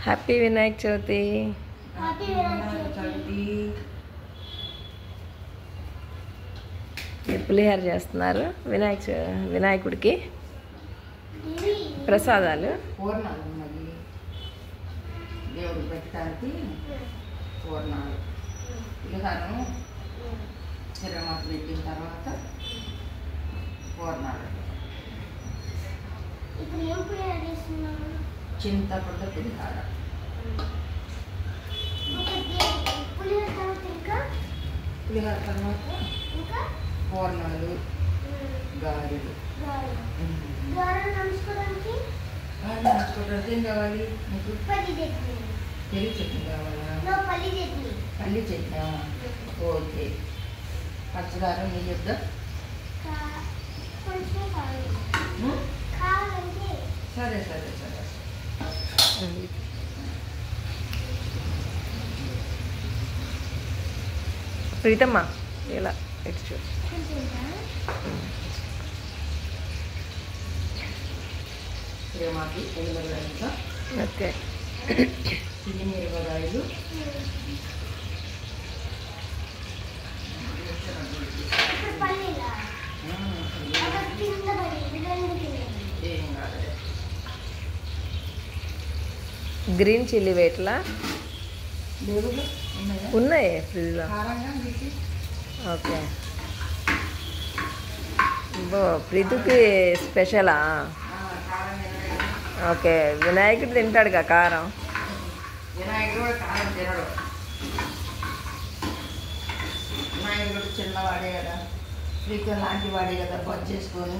Happy Vinayaka Chavithi. పులిహార చేస్తున్నారు వినాయకుడికి ప్రసాదాలు. పూర్ణాలు ఉన్నది దేవుడికి పెట్టడానికి. పూర్ణాలు పులిహారను చిరమాత పెట్టిన తర్వాత పూర్ణాలు. చింతపండు పులిహార. పులిహార తర్వాత పూర్ణాలు, గారెలు. నంచుకోవడానికి ఏం కావాలి మీకు? పెరుగు చట్నీ కావాలా? పల్లి చట్నీ. ఓకే. పంచదార నెయ్యి వద్దా? సరే సరే సరే. ప్రీతమ్మ ఇలా ఎటు చూడు. ప్రేమకి ఎనిమిది. ఓకే. చిన్ని మిరపకాయలు, ఏం కాదు. గ్రీన్ చిల్లీ వేట్లా దేవుళ్ళు ఉన్నాయా? ఉన్నాయి ఫ్రిడ్జ్లో. కారంగా తీసి. ఓకే. ప్రీతుకి స్పెషలా? ఓకే. వినాయకుడు తింటాడుగా కారం. వినాయకుడు కూడా కారం తినడు. వినాయకుడు కూడా చిన్నవాడే కదా, ప్రీతం లాంటి వాడే కదా, బొజ్జ చేసుకొని.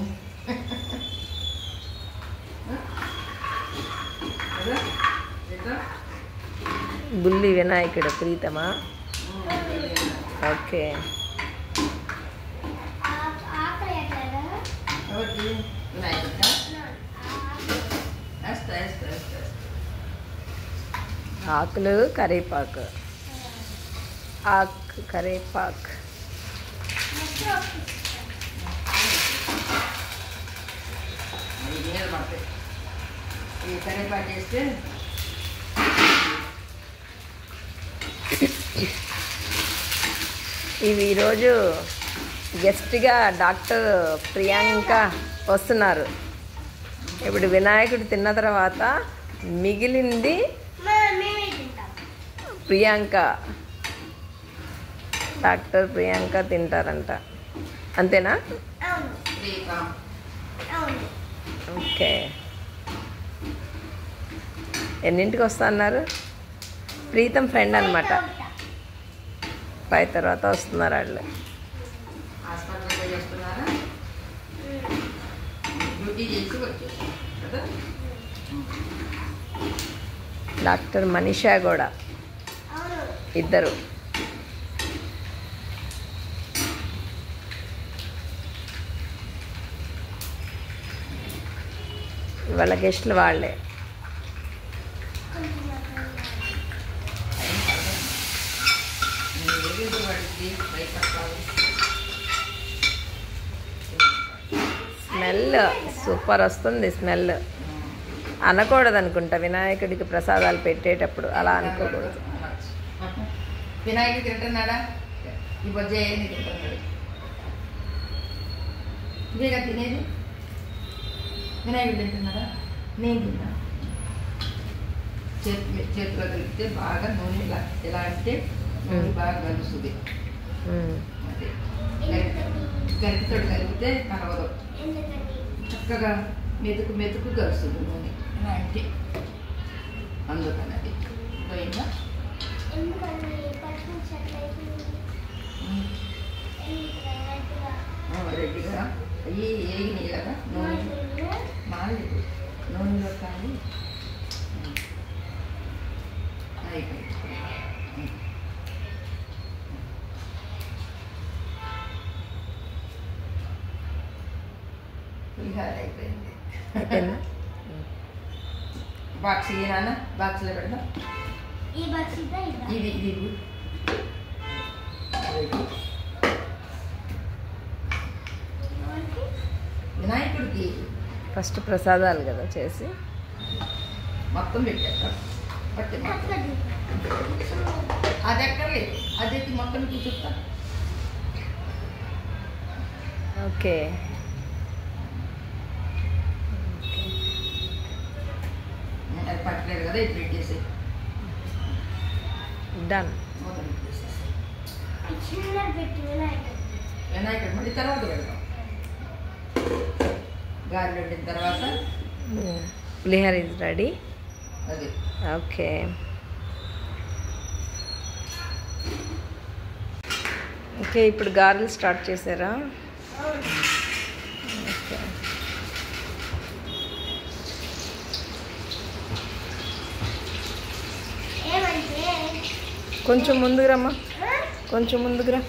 బుల్లి వినాయకుడు ప్రీతమా? ఓకే. వినాయకుడు వేస్తా వేస్తా వేస్తా. ఆకులు కరివేపాకు. ఆకు కరివేపాకు. నీళ్ళు పడతాయి. ఈ కరివేపాకు వేస్తే ఇవి ఈరోజు గెస్ట్గా డాక్టర్ ప్రియాంక వస్తున్నారు. ఇప్పుడు వినాయకుడు తిన్న తర్వాత మిగిలింది ప్రియాంక, డాక్టర్ ప్రియాంక తింటారంట. అంతేనా? ఓకే. ఎన్నింటికి వస్తా అన్నారు? ప్రీతం ఫ్రెండ్ అనమాట. 5 తర్వాత వస్తున్నారు వాళ్ళు. హాస్పిటల్లో చేస్తున్నారా? డ్యూటీ చేసి వచ్చేసి కదా. డాక్టర్ మనీషా కూడా ఇద్దరు. వాళ్ళ గెస్ట్లు వాళ్ళే. స్మెల్ సూపర్ వస్తుంది. స్మెల్ అనకూడదు అనుకుంటా వినాయకుడికి ప్రసాదాలు పెట్టేటప్పుడు, అలా అనుకోకూడదు. వినాయకుడు తింటున్నాడా? ఈ బొజ్జ ఏంది తింటున్నాడు? ఇదేగా తినేది. వినాయకుడు తింటున్నాడా? నేను తిన్నా. చేతిలో కలిపితే బాగా నూనె ఎలా అంటే నూనె బాగా కలుస్తుంది. అదే గరిటెతోటి కలిపితే కలవదు, చక్కగా మెతుకు మెతుకు కలుస్తుంది నూనె అంటే. అందుకని అది పోయిందా? రెడ్డిగా అవి ఏగినాయి కదా నూనె మాలేదు. నూనెలో కానీ అయిపోయింది. పులిహార అయిపోయింది. బాక్స్ ఇయ్యనా? బాక్స్లో పెడదాం. ఇది ఇది వినాయకుడికి ఫస్ట్ ప్రసాదాలు కదా చేసి మొత్తం పెట్టేస్తా పట్టి అది ఎక్కర్లేదు అది ఎత్తి మొత్తం చూపిస్తా. ఓకే అది పట్టలేదు కదా ఇది పెట్టేసి డన్. మొత్తం పెట్టేసేసి వినాయకుడు మళ్ళీ తర్వాత పెడతాం. గారెలు పెట్టిన తర్వాత పులిహోర ఇస్ రెడీ. అది ఓకే ఓకే ఇప్పుడు గారెలు స్టార్ట్ చేశారా? ఓకే కొంచెం ముందుకు రమ్మా, కొంచెం ముందుకు రా,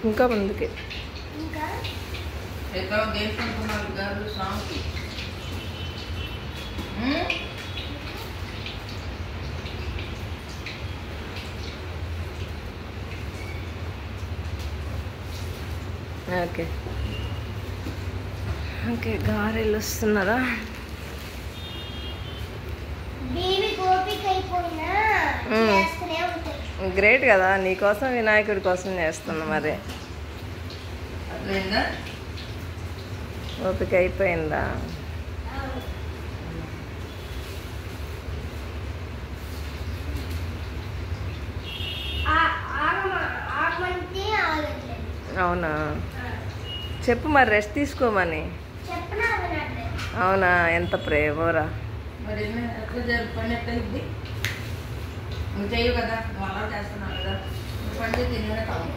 ఇంకా ముందుకి. ఎక్కడ దేశంటున్నారు గారెలు సాంగ్కి. ఓకే ఓకే గారెలు వస్తున్నారా? గ్రేట్ కదా, నీకోసం వినాయకుడి కోసం చేస్తున్నా. మరి అట్లయిందా? ఓపిక అయిపోయిందా? అవునా, చెప్పు మరి, రెస్ట్ తీసుకోమని. అవునా, ఎంత ప్రేమరా. మరి ఎట్లా పని ఎట్లా ఇది నువ్వు చేయవు కదా, నువ్వు అలా చేస్తున్నావు కదా, నువ్వు పని చేసి తినే కాదు.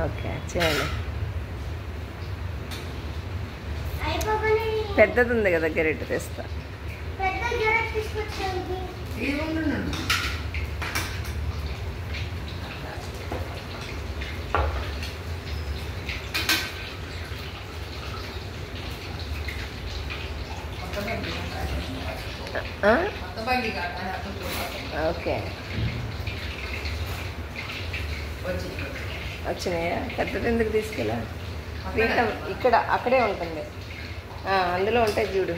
ఓకే చేయండి. పెద్దది ఉంది కదా, గరిటె తెస్తా. ఓకే వచ్చినాయా? పెద్దది ఎందుకు తీసుకెళ్ళా? ఇక్కడ అక్కడే ఉంటుంది, అందులో ఉంటాయి చూడు.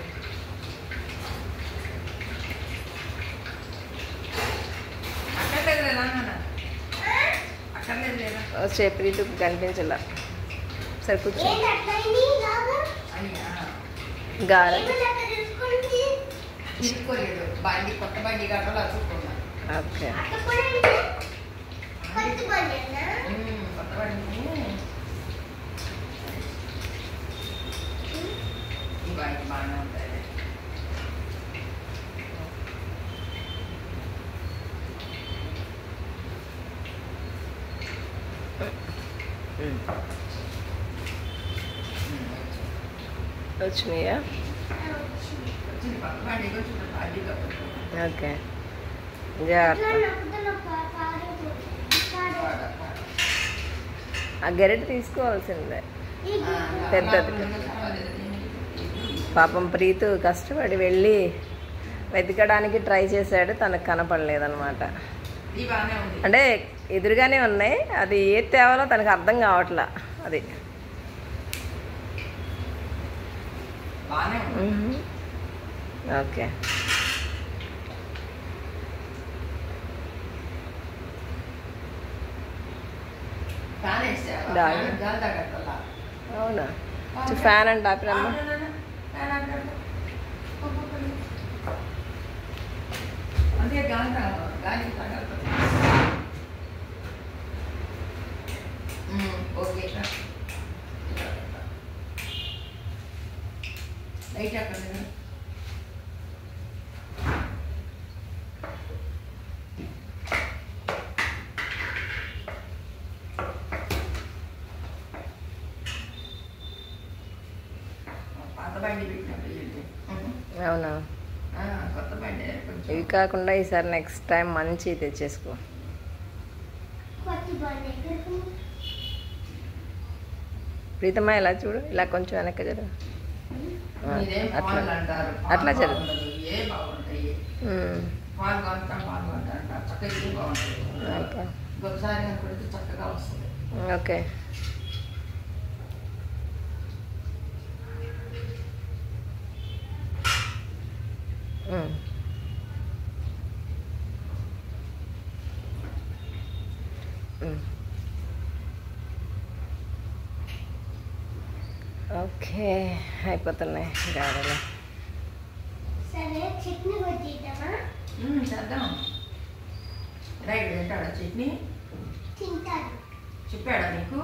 వచ్చే ప్రీతికి కనిపించలా. సరే కూర్చో. గారె తీసుకోలేదు, బండి కొత్త బండి కావాలి అతుక్కున్నా. ఓకే కొత్త బండి ఈ బండి బాగానే ఉంటాయి. వచ్చినాయా? ఓకే జాగ్రత్త. ఆ గెరెట్ తీసుకోవాల్సిందే పెద్దది. పాపం ప్రీతు కష్టపడి వెళ్ళి వెతకడానికి ట్రై చేశాడు, తనకు కనపడలేదన్నమాట. అంటే ఎదురుగానే ఉన్నాయి, అది ఏది తేవాలో తనకు అర్థం కావట్లా. అది ఓకే అవునా, ఫ్యాన్ అంటే ఆపిరమ్మా. అంటే గాలి ఓకే లైట్ అక్కడ పాత బండి పెట్టినప్పుడు. అవునా, కొత్త బండి ఇవి కాకుండా ఈసారి నెక్స్ట్ టైం మంచి తెచ్చేసుకో. ప్రీతమ్మ ఇలా చూడు, ఇలా కొంచెం వెనక్కి జరు. అట్లా జరుగు. ఓకే. ఓకే, అయిపోతున్నాయి గారెలు. సరే చట్నీ వద్దిద్దామా? చేద్దాం. రైట్ తింటాడా చట్నీ? తింటాను. చెప్పాడా నీకు?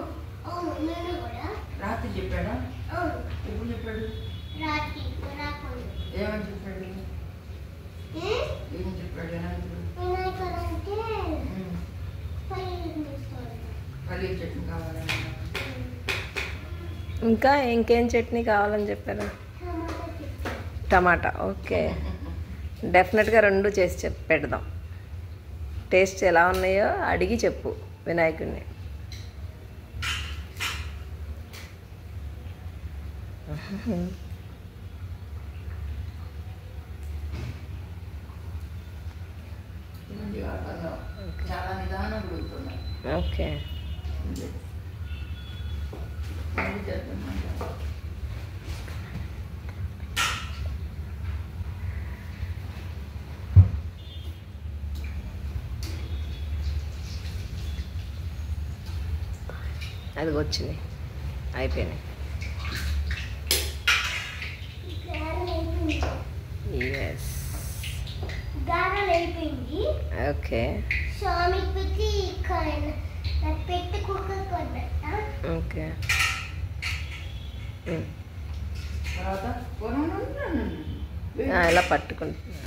అవును, నేను కూడా. రాత్రి చెప్పాడా? అవును, ఎప్పుడు చెప్పాడు? రాత్రి రాకుండా. ఏమని చెప్పాడు? ఏం చెప్పాడు? వినాయకుడు అంటే పల్లి చట్నీ కావాలన్నా. ఇంకా ఇంకేం చట్నీ కావాలని చెప్పారు? టమాటా. ఓకే, డెఫినెట్గా 2 చేసి పెడదాం. టేస్ట్ ఎలా ఉన్నాయో అడిగి చెప్పు వినాయకుడిని. చాలా నిదానం గుడుతున్నాయి. ఓకే. అది వచ్చినాయి, అయిపోయినాయి. ఎస్, గారెలు అయిపోయింది. ఓకే. స్వామికి పెట్టి పెట్టి కుక్కర్ కొట్టా. ఓకే. తర్వాత ఇలా పట్టుకుంటున్నా.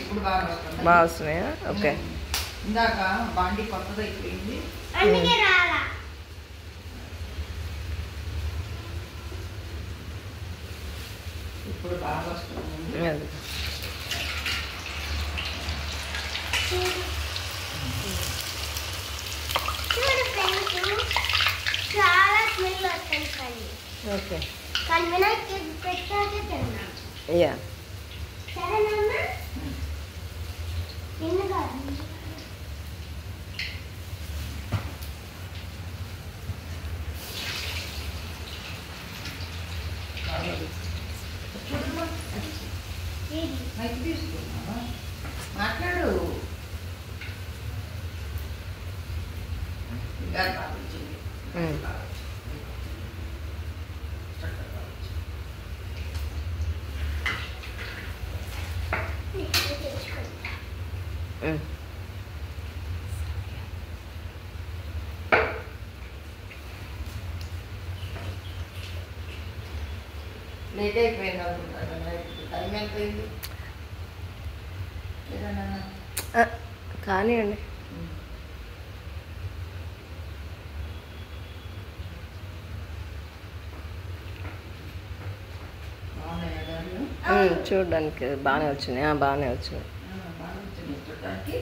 ఇప్పుడు బాగా వస్తుంది. బాగా వస్తున్నాయా? ఓకే. ఇందాక బాండి కొత్తది అయిపోయింది. అందుకే రాలా. ఇప్పుడు బాగా వస్తుంది. అది చూడు ఫ్రెండ్స్, చాలా స్మెల్ వస్తాయి కానీ ఓకే. కానీ వినాయకుడు పెట్టాకే తిన్నాం. యా. సరేనమ్మా, నిన్ను కాదు. ఏది? మైక్ తీసుకున్నావా? మాట్లాడు. గారు బాగా వచ్చింది. నీకు తెచ్చుకుంటా. లేట్ అయిపోయింది అనుకుంటాను. టైం ఎంత అయింది? ఏదన్నా కానివ్వండి. బాగున్నాయా గారు? చూడడానికి బాగానే వచ్చినాయి. బాగానే వచ్చినాయి. బాగా వచ్చింది చూడటానికి.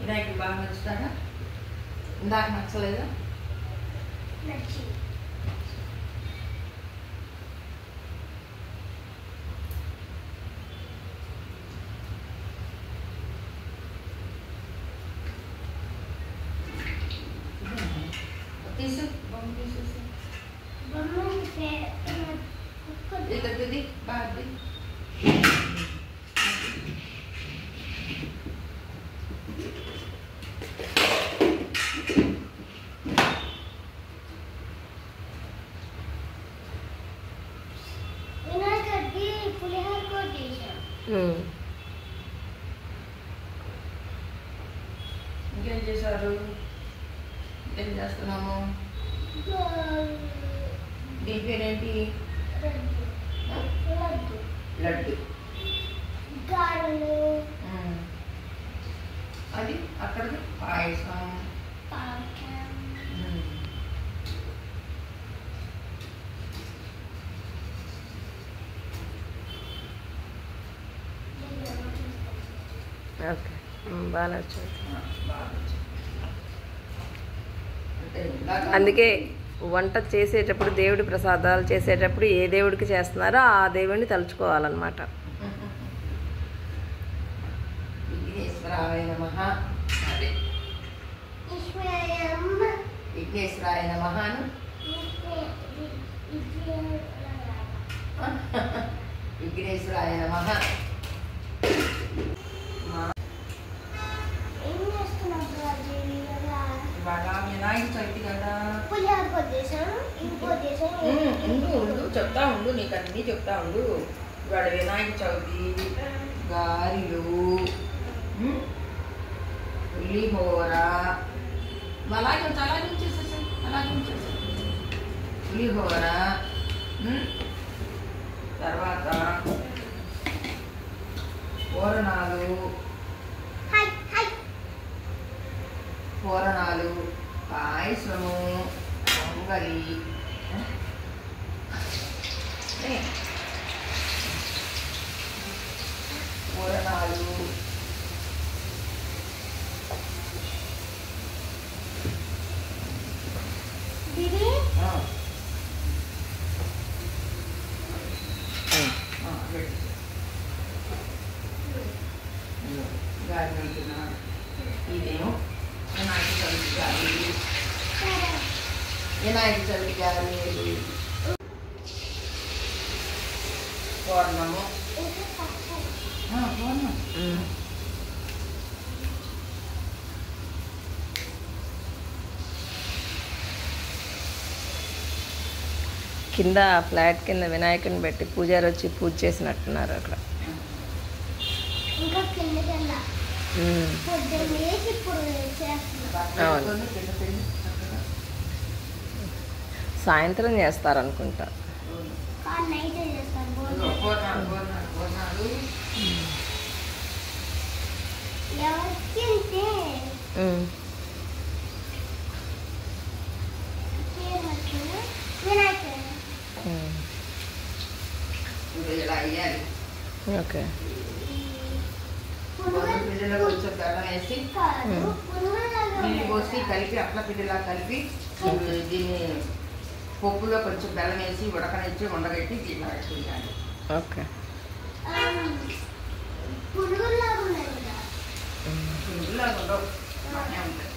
వినాయకుడు బాగా నచ్చుతాడా? ఇందాక నచ్చలేదా? నచ్చింది. తీసు బొమ్మ తీసేసి ఇద్దరిది బాగా వినాయకుడికి పులిహోర కూడా చేశాం. ఇంకేం చేశారు? ఏం చేస్తున్నాము? దీని పేరేంటి? లడ్డు. గారెలు, అది అక్కడికి పాయసం. పాయసం. ఓకే, బాగానే వచ్చింది. అందుకే వంట చేసేటప్పుడు, దేవుడి ప్రసాదాలు చేసేటప్పుడు ఏ దేవుడికి చేస్తున్నారో ఆ దేవుడిని తలుచుకోవాలన్నమాట. విఘ్నేశ్వరాయ నమః. అదే ఈశ్వరం విఘ్నేశ్వరాయ నమః అను. విఘ్నేశ్వరాయ నమః. ఏం చేస్తున్నావు ఇవాళ వినాయక చవితి కదా. పులిహార కొద్దేశం ఇంకో దేశం ఉండు చెప్తా ఉండు, నీకు అన్నీ చెప్తా ఉండు. ఇవాళ వినాయక చవితి, గారెలు, పులిహోర, అలాగే ఉంచేసేసి పులిహోర, తర్వాత పూరణాలు, పాయసము, పొంగలి, పూరణాలు, దీది గాలి అంటున్నా. ఇదేమో వినాయక చవితి గాలి, వినాయక చవితి గాలి, పూర్ణము, పూర్ణం. కింద ఫ్లాట్ కింద వినాయకుని పెట్టి పూజారి వచ్చి పూజ చేసినట్టున్నారు అక్కడ. ఇంకా కిందకి వెళ్ళా పొద్దున్న లేచి ఇప్పుడు చేస్తున్నా. అవును. సాయంత్రం చేస్తారనుకుంటా. నైట్ చేస్తాను పూర్ణాలు ఎవరికి అంటే వినాయకుడు ఇలా అయ్యాలి. ఓకే. పిండిలో కొంచెం బెల్లం వేసి నీళ్ళు పోసి కలిపి అట్ల పిండిలా కలిపి దీన్ని పప్పులో కొంచెం బెల్లం వేసి ఉడకనిచ్చి ఉండగట్టి దీన్ని పెట్టుకుంటాను. ఓకే. పురుగుల్లాగా ఉన్నాయి కదా. పురుగులా ఉండవు, బాగానే ఉంటాయి.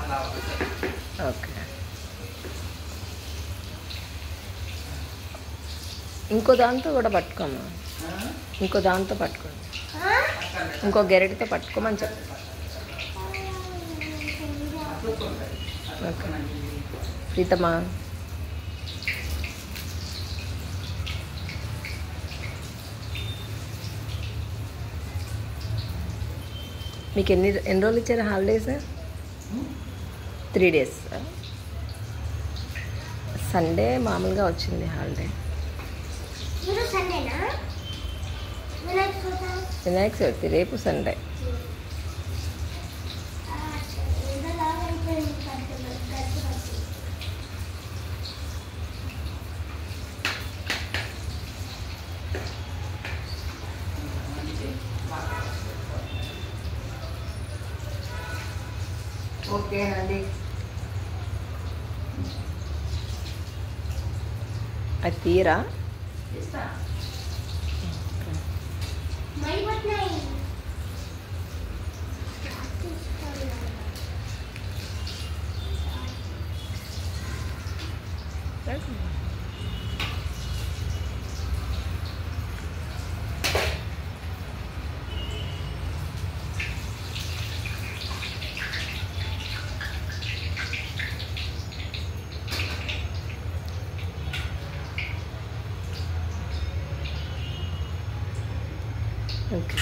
అలా ఉంటాయి. ఓకే. ఇంకో దాంతో కూడా పట్టుకోమా, ఇంకో దాంతో పట్టుకోండి, ఇంకో గెరటితో పట్టుకోమని చెప్పు. ఓకే. ప్రీతమా, మీకు ఎన్ని రోజులు ఇచ్చారు హాలిడేస్? 3 days. సండే మామూలుగా వచ్చింది హాలిడే. ఈరోజు సండేనా? వినాయక చవితి రేపు సండే. ఓకేనండి. అది తీరా ఇస్తా. ఓకే.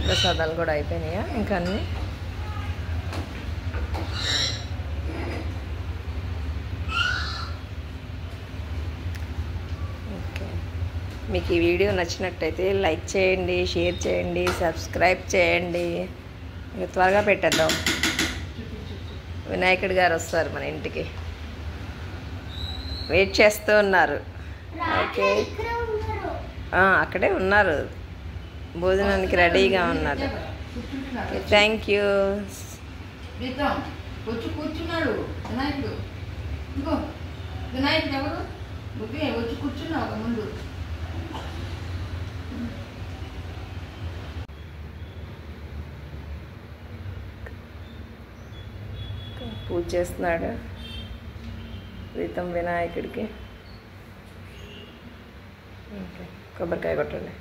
ప్రసాదాలు కూడా అయిపోయినాయా ఇంకా అన్నీ? మీకు ఈ వీడియో నచ్చినట్టయితే లైక్ చేయండి, షేర్ చేయండి, సబ్స్క్రైబ్ చేయండి. ఇక త్వరగా పెట్టేద్దాం. వినాయకుడి గారు వస్తారు మన ఇంటికి, వెయిట్ చేస్తూ ఉన్నారు. ఓకే, అక్కడే ఉన్నారు, భోజనానికి రెడీగా ఉన్నారు. Thank you. వచ్చి కూర్చున్నాడు వినాయకుడు. ఇంకో వినాయకుడు ఎవరు? నువ్వే వచ్చి కూర్చున్నావు ఒక ముందు. పూజ చేస్తున్నాడు ప్రీతం వినాయకుడికి. ఓకే, కొబ్బరికాయ కొట్టండి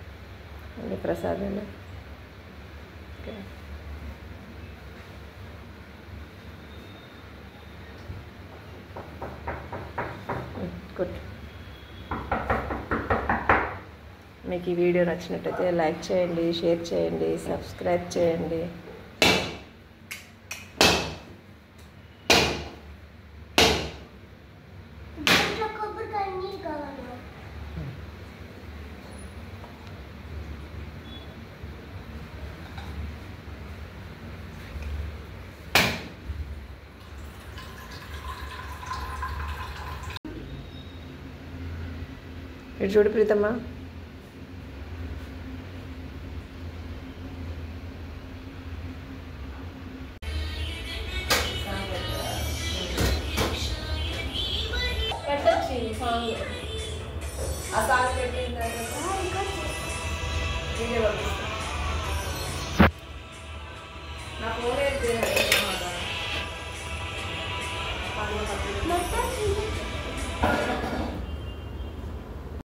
అన్ని ప్రసాదాలు. ఓకే, కొట్టు. మీకు ఈ వీడియో నచ్చినట్టయితే లైక్ చేయండి, షేర్ చేయండి, సబ్స్క్రైబ్ చేయండి. ఇటు చూడు ప్రీతమ్మ. నా ఫోన్